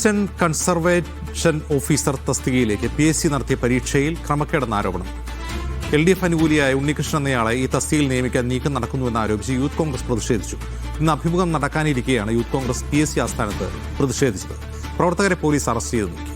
Assistant conservation officer തസ്തികയിലേക്ക് PSC നടത്തിയ പരീക്ഷയിൽ ക്രമക്കേടെന്ന ആരോപണം. LDF അനുകൂലിയായ ഉണ്ണികൃഷ്ണൻ എന്നയാളെ ഈ തസ്തികയിൽ നിയമിക്കാൻ നീക്കം നടക്കുന്നുവെന്ന് ആരോപിച്ച് യൂത്ത് കോൺഗ്രസ് പ്രതിഷേധിച്ചു. ഇന്ന് അഭിമുഖം നടക്കാനിരിക്കെയാണ് യൂത്ത് കോൺഗ്രസ് PSC ആസ്ഥാനത്ത് പ്രതിഷേധിച്ചത്. പ്രവർത്തകരെ പോലീസ് അറസ്റ്റ് ചെയ്തു നീക്കി.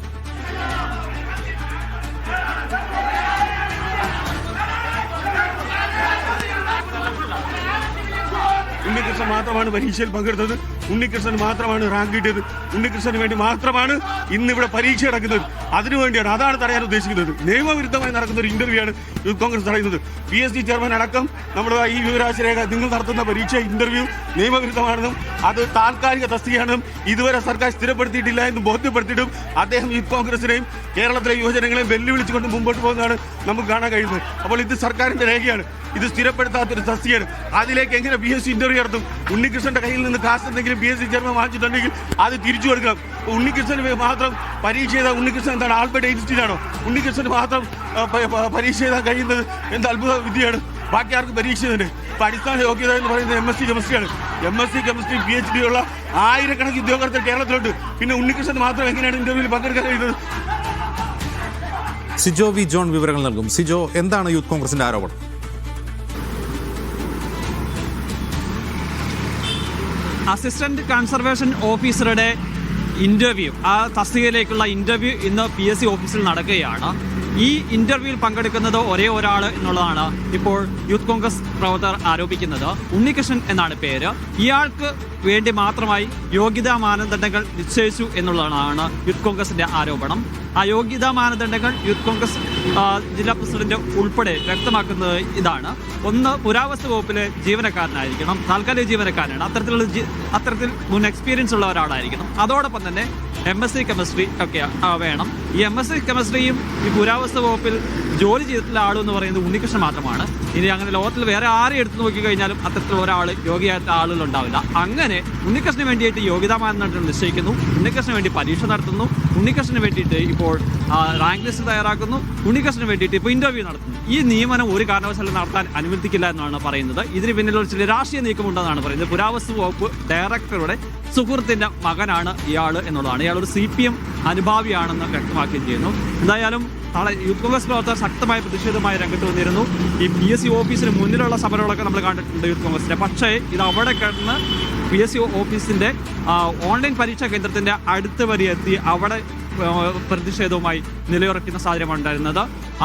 ഉണ്ണികൃഷ്ണൻ മാത്രമാണ് പരീക്ഷയിൽ പങ്കെടുത്തത്. ഉണ്ണികൃഷ്ണൻ മാത്രമാണ് റാങ്ക് കിട്ടിയത്. ഉണ്ണികൃഷ്ണന് വേണ്ടി മാത്രമാണ് ഇന്നിവിടെ പരീക്ഷ നടക്കുന്നത്. അതിനുവേണ്ടിയാണ്, അതാണ് തടയാൻ ഉദ്ദേശിക്കുന്നത്. നിയമവിരുദ്ധമായി നടക്കുന്ന ഒരു ഇന്റർവ്യൂ ആണ് യൂത്ത് കോൺഗ്രസ് തടയുന്നത്. PSC ചെയർമാൻ അടക്കം നമ്മുടെ ഈ വിവരാശ രേഖ നിങ്ങൾ നടത്തുന്ന പരീക്ഷ ഇന്റർവ്യൂ നിയമവിരുദ്ധമാണെന്നും അത് താൽക്കാലിക തസ്തികയാണെന്നും ഇതുവരെ സർക്കാർ സ്ഥിരപ്പെടുത്തിയിട്ടില്ല എന്നും ബോധ്യപ്പെടുത്തിയിട്ടും അദ്ദേഹം യൂത്ത് കോൺഗ്രസിനെയും കേരളത്തിലെ യുവജനങ്ങളെയും വെല്ലുവിളിച്ചുകൊണ്ട് മുമ്പോട്ട് പോകുന്നതാണ് നമുക്ക് കാണാൻ കഴിയുന്നത്. അപ്പോൾ ഇത് സർക്കാരിന്റെ രേഖയാണ്, ഇത് സ്ഥിരപ്പെടുത്താത്തൊരു തസ്തികയാണ്. അതിലേക്ക് എങ്ങനെ PSC ഇന്റർവ്യൂ നടത്തും? ഉണ്ണികൃഷ്ണന്റെ കയ്യിൽ നിന്ന് കാശ് എന്തെങ്കിലും PSC ചെയർമാൻ വാങ്ങിച്ചിട്ടുണ്ടെങ്കിൽ അത് തിരിച്ചു കൊടുക്കണം. ഉണ്ണികൃഷ്ണന് മാത്രം പരീക്ഷ ചെയ്താൽ ഉണ്ണികൃഷ്ണൻ എന്താണ് ആൽബർട്ട് ഐൻസ്റ്റീൻ ആണോ? ഉണ്ണികൃഷ്ണന് മാത്രം പരീക്ഷ ചെയ്താൽ കഴിയുന്നത് എന്ത് അത്ഭുത വിദ്യയാണ്? ബാക്കി ആർക്കും പരീക്ഷ തന്നെ. ഇപ്പൊ അടിസ്ഥാന യോഗ്യത എന്ന് പറയുന്നത് MSc കെമിസ്ട്രിയാണ്. MSc കെമിസ്ട്രി PhD ഉള്ള ആയിരക്കണക്കിന് ഉദ്യോഗസ്ഥർ കേരളത്തിലുണ്ട്. പിന്നെ ഉണ്ണികൃഷ്ണൻ മാത്രം എങ്ങനെയാണ് ഇന്റർവ്യൂവിൽ പങ്കെടുക്കാൻ കഴിയുന്നത്? സിജോ വി ജോൺ വിവരങ്ങൾ നൽകും. സിജോ, എന്താണ് യൂത്ത് കോൺഗ്രസിന്റെ ആരോപണം? അസിസ്റ്റന്റ് കൺസർവേഷൻ ഓഫീസറുടെ ഇന്റർവ്യൂ, ആ തസ്തികയിലേക്കുള്ള ഇന്റർവ്യൂ ഇന്ന് PSC ഓഫീസിൽ നടക്കുകയാണ്. ഈ ഇന്റർവ്യൂവിൽ പങ്കെടുക്കുന്നത് ഒരേ ഒരാൾ എന്നുള്ളതാണ് ഇപ്പോൾ യൂത്ത് കോൺഗ്രസ് പ്രവർത്തകർ ആരോപിക്കുന്നത്. ഉണ്ണികൃഷ്ണൻ എന്നാണ് പേര്. ഇയാൾക്ക് വേണ്ടി മാത്രമായി യോഗ്യതാ മാനദണ്ഡങ്ങൾ നിശ്ചയിച്ചു എന്നുള്ളതാണ് യൂത്ത് കോൺഗ്രസിന്റെ ആരോപണം. ആ യോഗ്യതാ മാനദണ്ഡങ്ങൾ യൂത്ത് കോൺഗ്രസ് ജില്ലാ പ്രസിഡന്റ് ഉൾപ്പെടെ വ്യക്തമാക്കുന്നത് ഇതാണ്. ഒന്ന്, പുരാവസ്തു വകുപ്പിലെ ജീവനക്കാരനായിരിക്കണം, താൽക്കാലിക ജീവനക്കാരനാണ്, അത്തരത്തിൽ മുൻ എക്സ്പീരിയൻസ് ഉള്ള ഒരാളായിരിക്കണം. അതോടൊപ്പം തന്നെ MSc കെമിസ്ട്രി ഒക്കെ വേണം. ഈ MSc കെമിസ്ട്രിയും ഈ പുരാവസ്തു വകുപ്പിൽ ജോലി ചെയ്തിട്ടുള്ള ആളെന്ന് പറയുന്നത് ഉണ്ണികൃഷ്ണൻ മാത്രമാണ്. ഇനി അങ്ങനെ ലോകത്തിൽ വേറെ ആരെ എടുത്തു നോക്കി കഴിഞ്ഞാലും അത്തരത്തിലുള്ള ഒരാൾ യോഗ്യയായിട്ട് ആളുകൾ ഉണ്ടാവില്ല. അങ്ങനെ ഉണ്ണികൃഷ്ണന് വേണ്ടിയിട്ട് യോഗ്യതാ മാനദണ്ഡം നിശ്ചയിക്കുന്നു, ഉണ്ണികൃഷ്ണന് വേണ്ടി പരീക്ഷ നടത്തുന്നു, ഉണ്ണികൃഷ്ണന് വേണ്ടിയിട്ട് ഇപ്പോൾ റാങ്ക് ലിസ്റ്റ് തയ്യാറാക്കുന്നു, ഉണ്ണികൃഷ്ണന് വേണ്ടിയിട്ട് ഇപ്പോൾ ഇന്റർവ്യൂ നടത്തുന്നു. ഈ നിയമനം ഒരു കാരണവശാലും നടത്താൻ അനുവദിക്കില്ല എന്നാണ് പറയുന്നത്. ഇതിന് പിന്നിലുള്ള ചില രാഷ്ട്രീയ നീക്കമുണ്ടെന്നാണ് പറയുന്നത്. പുരാവസ്തു വകുപ്പ് ഡയറക്ടറുടെ സുഹൃത്തിന്റെ മകനാണ് ഇയാൾ എന്നുള്ളതാണ്. ഇയാൾ ഒരു CPM അനുഭാവിയാണെന്ന് വ്യക്തമാക്കുകയും ചെയ്യുന്നു. എന്തായാലും നാളെ യൂത്ത് കോൺഗ്രസ് പ്രവർത്തകർ ശക്തമായ പ്രതിഷേധമായി രംഗത്ത് വന്നിരുന്നു. ഈ PSC ഓഫീസിന് മുന്നിലുള്ള സമരങ്ങളൊക്കെ നമ്മൾ കണ്ടിട്ടുണ്ട് യൂത്ത് കോൺഗ്രസിന്റെ. പക്ഷേ ഇത് അവിടെ കിടന്ന് PSC ഓഫീസിന്റെ ഓൺലൈൻ പരീക്ഷാ കേന്ദ്രത്തിന്റെ അടുത്ത് വരെ എത്തി അവിടെ പ്രതിഷേധവുമായി നിലയുറക്കുന്ന സാഹചര്യമാണ് ഉണ്ടായിരുന്നത്.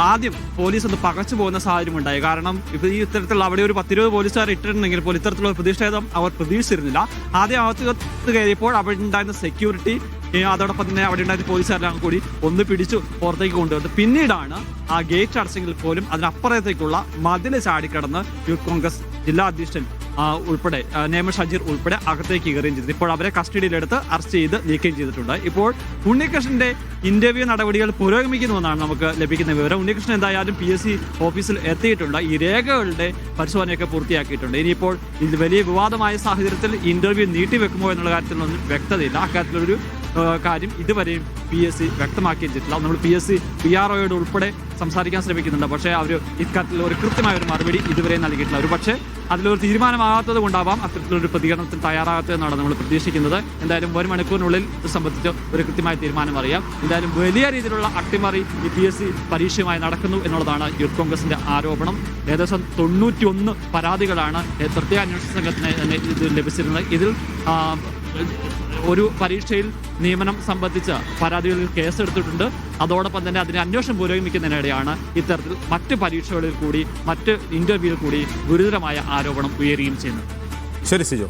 ആദ്യം പോലീസ് ഒന്ന് പകച്ചു പോകുന്ന സാഹചര്യം ഉണ്ടായി. കാരണം ഇപ്പോൾ ഈ ഇത്തരത്തിലുള്ള അവിടെ ഒരു 10-20 പോലീസുകാർ ഇട്ടിട്ടുണ്ടെങ്കിൽ പോലും ഇത്തരത്തിലുള്ള പ്രതിഷേധം അവർ പ്രതീക്ഷിച്ചിരുന്നില്ല. ആദ്യം അകത്ത് കയറിയപ്പോൾ അവിടെ ഉണ്ടായിരുന്ന സെക്യൂരിറ്റി, അതോടൊപ്പം തന്നെ അവിടെ ഉണ്ടായിരുന്ന പോലീസുകാരെല്ലാം കൂടി ഒന്ന് പിടിച്ചു പുറത്തേക്ക് കൊണ്ടുവന്നത്. പിന്നീടാണ് ആ ഗേറ്റ് അടച്ചെങ്കിൽ പോലും അതിനപ്പുറത്തേക്കുള്ള മതിൽ ചാടിക്കടന്ന് യൂത്ത് കോൺഗ്രസ് ജില്ലാ അധ്യക്ഷൻ ഉൾപ്പെടെ നേമ ഷജീർ ഉൾപ്പെടെ അകത്തേക്ക് കയറുകയും ചെയ്തു. ഇപ്പോൾ അവരെ കസ്റ്റഡിയിലെടുത്ത് അറസ്റ്റ് ചെയ്ത് നീക്കുകയും ചെയ്തിട്ടുണ്ട്. ഇപ്പോൾ ഉണ്ണികൃഷ്ണന്റെ ഇന്റർവ്യൂ നടപടികൾ പുരോഗമിക്കുന്നുവെന്നാണ് നമുക്ക് ലഭിക്കുന്ന വിവരം. ഉണ്ണികൃഷ്ണൻ എന്തായാലും PSC ഓഫീസിൽ എത്തിയിട്ടുണ്ട്. ഈ രേഖകളുടെ പരിശോധനയൊക്കെ പൂർത്തിയാക്കിയിട്ടുണ്ട്. ഇനിയിപ്പോൾ ഇത് വലിയ വിവാദമായ സാഹചര്യത്തിൽ ഇന്റർവ്യൂ നീട്ടിവെക്കുമോ എന്നുള്ള കാര്യത്തിലൊന്നും വ്യക്തതയില്ല. അക്കാര്യത്തിലൊരു കാര്യം ഇതുവരെയും PSC വ്യക്തമാക്കുകയും ചെയ്തിട്ടില്ല. നമ്മൾ PSC PROയോട് ഉൾപ്പെടെ സംസാരിക്കാൻ ശ്രമിക്കുന്നുണ്ട്. പക്ഷേ അവർ ഇക്കാര്യത്തിൽ ഒരു കൃത്യമായ ഒരു മറുപടി ഇതുവരെ നൽകിയിട്ടില്ല. ഒരു പക്ഷേ അതിലൊരു തീരുമാനമാകാത്തത് കൊണ്ടാവാം അത്തരത്തിലൊരു പ്രതികരണത്തിന് തയ്യാറാകാത്തതെന്നാണ് നമ്മൾ പ്രതീക്ഷിക്കുന്നത്. എന്തായാലും ഒരു മണിക്കൂറിനുള്ളിൽ ഇത് സംബന്ധിച്ച് ഒരു കൃത്യമായ തീരുമാനം അറിയാം. എന്തായാലും വലിയ രീതിയിലുള്ള അട്ടിമറി ഈ PSC പരീക്ഷയുമായി നടക്കുന്നു എന്നുള്ളതാണ് യൂത്ത് കോൺഗ്രസിന്റെ ആരോപണം. ഏകദേശം 91 പരാതികളാണ് പ്രത്യേക അന്വേഷണ സംഘത്തിന് ഇത് ലഭിച്ചിരുന്നത്. ഇതിൽ ഒരു പരീക്ഷയിൽ നിയമനം സംബന്ധിച്ച പരാതികളിൽ കേസെടുത്തിട്ടുണ്ട്. അതോടൊപ്പം തന്നെ അതിന്റെ അന്വേഷണം പുരോഗമിക്കുന്നതിനിടെയാണ് ഇത്തരത്തിൽ മറ്റ് പരീക്ഷകളിൽ കൂടി മറ്റ് ഇന്റർവ്യൂവിൽ കൂടി ഗുരുതരമായ ആരോപണം ഉയരുകയും ചെയ്യുന്നത്. ശരി സിജോ.